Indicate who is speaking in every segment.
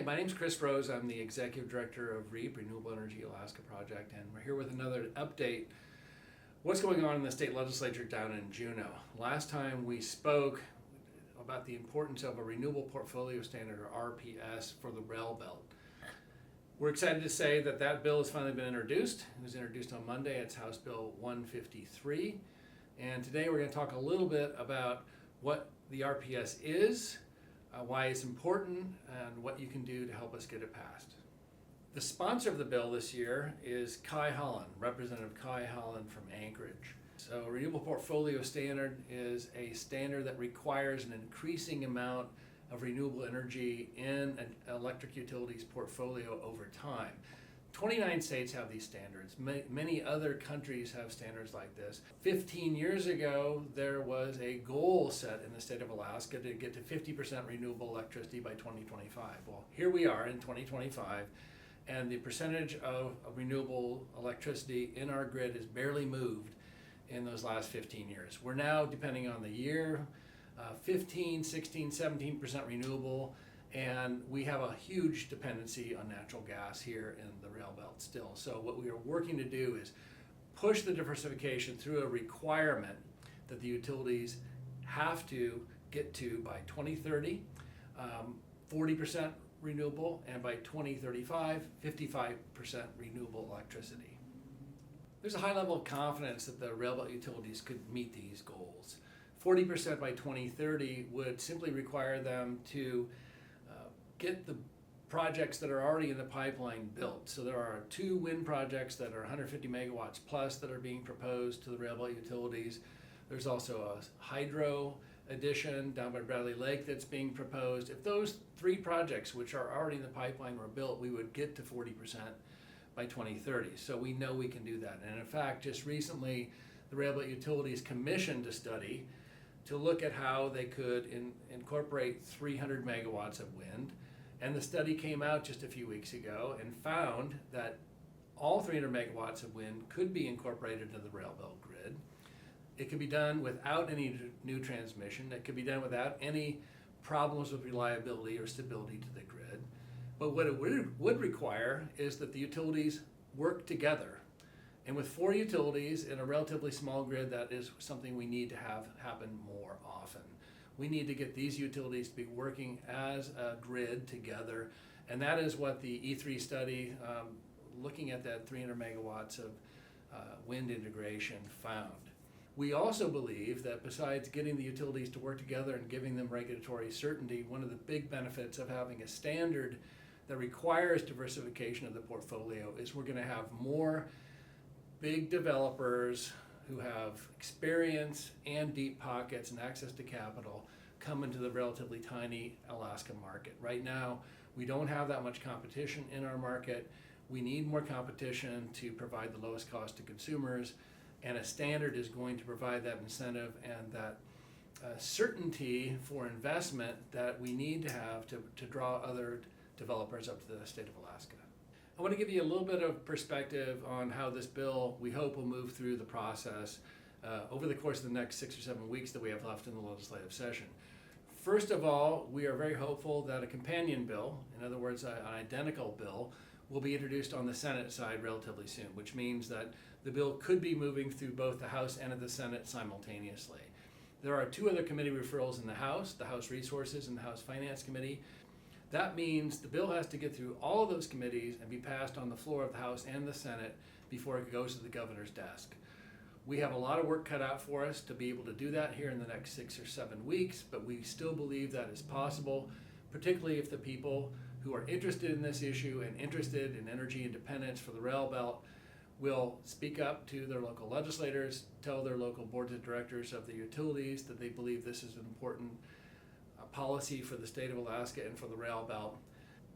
Speaker 1: Hi, my name is Chris Rose. I'm the Executive Director of REAP, Renewable Energy Alaska Project, and we're here with another update. What's going on in the state legislature down in Juneau? Last time we spoke about the importance of a Renewable Portfolio Standard, or RPS, for the Railbelt. We're excited to say that that bill has finally been introduced. It was introduced on Monday. It's House Bill 153. And today we're going to talk a little bit about what the RPS is, why it's important, and what you can do to help us get it passed. The sponsor of the bill this year is Kai Holland, Representative Kai Holland from Anchorage. So a Renewable Portfolio Standard is a standard that requires an increasing amount of renewable energy in an electric utilities portfolio over time. 29 states have these standards. Many other countries have standards like this. 15 years ago, there was a goal set in the state of Alaska to get to 50% renewable electricity by 2025. Well, here we are in 2025, and the percentage of renewable electricity in our grid has barely moved in those last 15 years. We're now, depending on the year, 15, 16, 17% renewable, and we have a huge dependency on natural gas here in the Railbelt still. So what we are working to do is push the diversification through a requirement that the utilities have to get to by 2030, 40% renewable, and by 2035, 55% renewable electricity. There's a high level of confidence that the Railbelt utilities could meet these goals. 40% by 2030 would simply require them to get the projects that are already in the pipeline built. So there are 2 wind projects that are 150 megawatts plus that are being proposed to the Railbelt utilities. There's also a hydro addition down by Bradley Lake that's being proposed. If those 3 projects, which are already in the pipeline, were built, we would get to 40% by 2030. So we know we can do that. And in fact, just recently, the Railbelt utilities commissioned a study to look at how they could incorporate 300 megawatts of wind. And the study came out just a few weeks ago and found that all 300 megawatts of wind could be incorporated into the Railbelt grid. It could be done without any new transmission. It could be done without any problems with reliability or stability to the grid. But what it would require is that the utilities work together. And with 4 utilities in a relatively small grid, that is something we need to have happen more often. We need to get these utilities to be working as a grid together, and that is what the E3 study, looking at that 300 megawatts of wind integration, found. We also believe that besides getting the utilities to work together and giving them regulatory certainty, one of the big benefits of having a standard that requires diversification of the portfolio is we're going to have more big developers who have experience and deep pockets and access to capital come into the relatively tiny Alaska market. Right now, we don't have that much competition in our market. We need more competition to provide the lowest cost to consumers, and a standard is going to provide that incentive and that certainty for investment that we need to have to draw other developers up to the state of Alaska. I want to give you a little bit of perspective on how this bill, we hope, will move through the process over the course of the next 6 or 7 weeks that we have left in the legislative session. First of all, we are very hopeful that a companion bill, in other words, an identical bill, will be introduced on the Senate side relatively soon, which means that the bill could be moving through both the House and the Senate simultaneously. There are 2 other committee referrals in the House Resources and the House Finance Committee. That means the bill has to get through all of those committees and be passed on the floor of the House and the Senate before it goes to the governor's desk. We have a lot of work cut out for us to be able to do that here in the next 6 or 7 weeks, but we still believe that is possible, particularly if the people who are interested in this issue and interested in energy independence for the Railbelt will speak up to their local legislators, tell their local boards of directors of the utilities that they believe this is an important policy for the state of Alaska and for the Railbelt.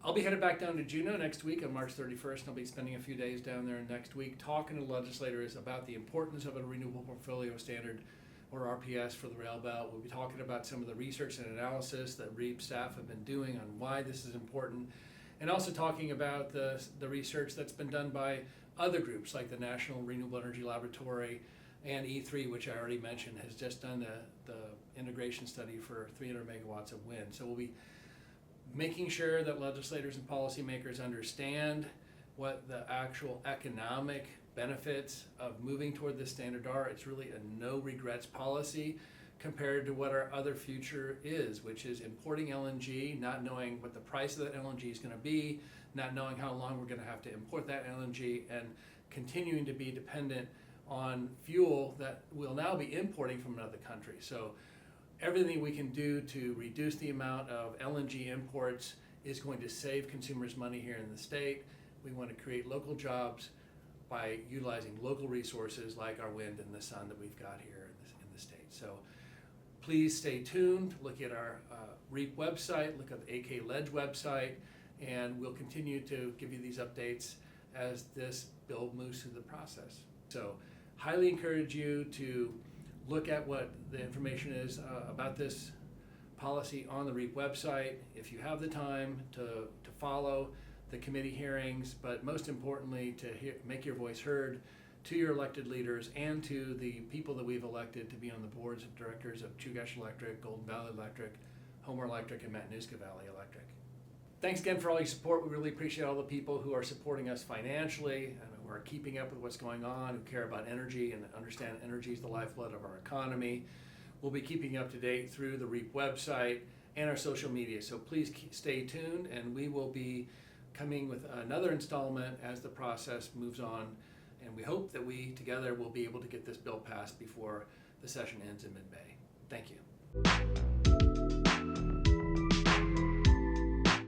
Speaker 1: I'll be headed back down to Juneau next week on March 31st, and I'll be spending a few days down there next week talking to legislators about the importance of a Renewable Portfolio Standard, or RPS, for the Railbelt. We'll be talking about some of the research and analysis that REAP staff have been doing on why this is important, and also talking about the research that's been done by other groups like the National Renewable Energy Laboratory and E3, which I already mentioned, has just done the integration study for 300 megawatts of wind. So we'll be making sure that legislators and policymakers understand what the actual economic benefits of moving toward this standard are. It's really a no regrets policy compared to what our other future is, which is importing LNG, not knowing what the price of that LNG is going to be, not knowing how long we're going to have to import that LNG, and continuing to be dependent on fuel that we'll now be importing from another country. So everything we can do to reduce the amount of LNG imports is going to save consumers money here in the state. We want to create local jobs by utilizing local resources like our wind and the sun that we've got here in the state. So please stay tuned, look at our REAP website, look at the AK Ledge website, and we'll continue to give you these updates as this bill moves through the process. So highly encourage you to look at what the information is about this policy on the REAP website. If you have the time to follow the committee hearings, but most importantly to make your voice heard to your elected leaders and to the people that we've elected to be on the boards of directors of Chugach Electric, Golden Valley Electric, Homer Electric, and Matanuska Valley Electric. Thanks again for all your support. We really appreciate all the people who are supporting us financially and who are keeping up with what's going on, who care about energy and understand energy is the lifeblood of our economy. We'll be keeping you up to date through the REAP website and our social media. So please stay tuned, and we will be coming with another installment as the process moves on. And we hope that we together will be able to get this bill passed before the session ends in mid-May. Thank you.